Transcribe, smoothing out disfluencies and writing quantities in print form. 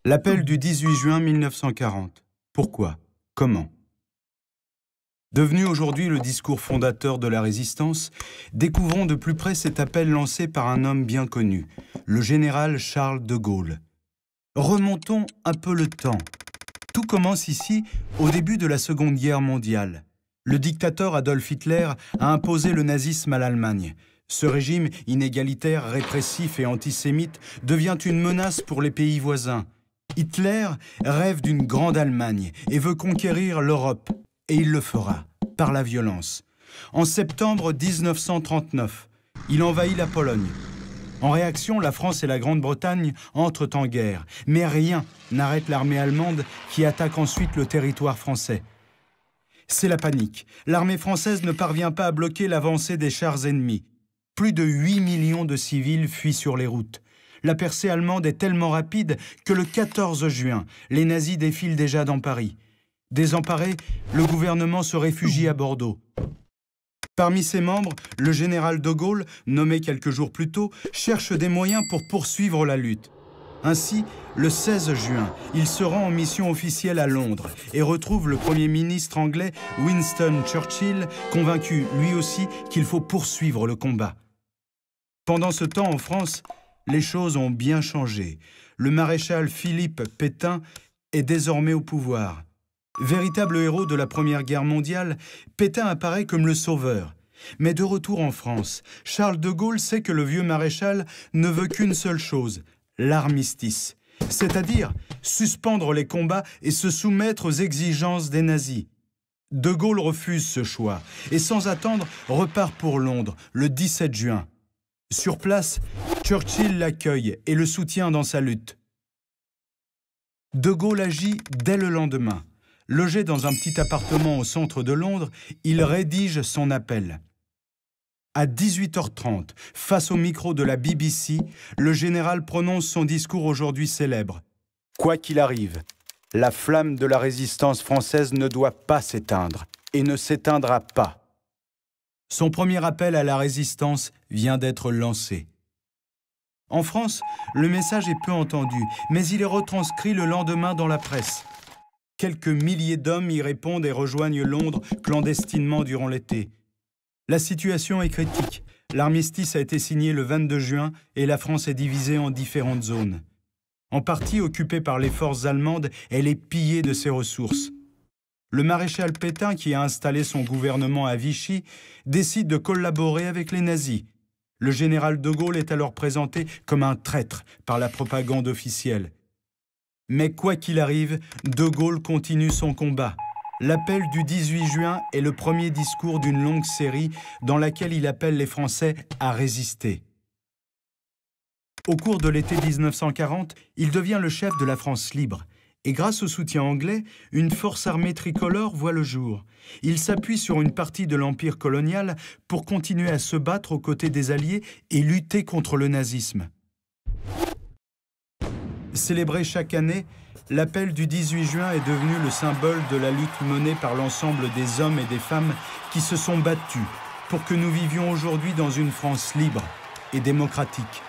L'appel du 18 juin 1940. Pourquoi? Comment? Devenu aujourd'hui le discours fondateur de la résistance, découvrons de plus près cet appel lancé par un homme bien connu, le général Charles de Gaulle. Remontons un peu le temps. Tout commence ici au début de la Seconde Guerre mondiale. Le dictateur Adolf Hitler a imposé le nazisme à l'Allemagne. Ce régime inégalitaire, répressif et antisémite devient une menace pour les pays voisins. Hitler rêve d'une grande Allemagne et veut conquérir l'Europe. Et il le fera, par la violence. En septembre 1939, il envahit la Pologne. En réaction, la France et la Grande-Bretagne entrent en guerre. Mais rien n'arrête l'armée allemande qui attaque ensuite le territoire français. C'est la panique. L'armée française ne parvient pas à bloquer l'avancée des chars ennemis. Plus de 8 millions de civils fuient sur les routes. La percée allemande est tellement rapide que le 14 juin, les nazis défilent déjà dans Paris. Désemparé, le gouvernement se réfugie à Bordeaux. Parmi ses membres, le général de Gaulle, nommé quelques jours plus tôt, cherche des moyens pour poursuivre la lutte. Ainsi, le 16 juin, il se rend en mission officielle à Londres et retrouve le Premier ministre anglais Winston Churchill, convaincu lui aussi qu'il faut poursuivre le combat. Pendant ce temps, en France, les choses ont bien changé. Le maréchal Philippe Pétain est désormais au pouvoir. Véritable héros de la Première Guerre mondiale, Pétain apparaît comme le sauveur. Mais de retour en France, Charles de Gaulle sait que le vieux maréchal ne veut qu'une seule chose, l'armistice, c'est-à-dire suspendre les combats et se soumettre aux exigences des nazis. De Gaulle refuse ce choix et sans attendre repart pour Londres le 17 juin. Sur place, Churchill l'accueille et le soutient dans sa lutte. De Gaulle agit dès le lendemain. Logé dans un petit appartement au centre de Londres, il rédige son appel. À 18h30, face au micro de la BBC, le général prononce son discours aujourd'hui célèbre. Quoi qu'il arrive, la flamme de la résistance française ne doit pas s'éteindre et ne s'éteindra pas. Son premier appel à la résistance vient d'être lancé. En France, le message est peu entendu, mais il est retranscrit le lendemain dans la presse. Quelques milliers d'hommes y répondent et rejoignent Londres clandestinement durant l'été. La situation est critique. L'armistice a été signé le 22 juin et la France est divisée en différentes zones. En partie occupée par les forces allemandes, elle est pillée de ses ressources. Le maréchal Pétain, qui a installé son gouvernement à Vichy, décide de collaborer avec les nazis. Le général de Gaulle est alors présenté comme un traître par la propagande officielle. Mais quoi qu'il arrive, de Gaulle continue son combat. L'appel du 18 juin est le premier discours d'une longue série dans laquelle il appelle les Français à résister. Au cours de l'été 1940, il devient le chef de la France libre. Et grâce au soutien anglais, une force armée tricolore voit le jour. Il s'appuie sur une partie de l'empire colonial pour continuer à se battre aux côtés des Alliés et lutter contre le nazisme. Célébré chaque année, l'appel du 18 juin est devenu le symbole de la lutte menée par l'ensemble des hommes et des femmes qui se sont battus pour que nous vivions aujourd'hui dans une France libre et démocratique.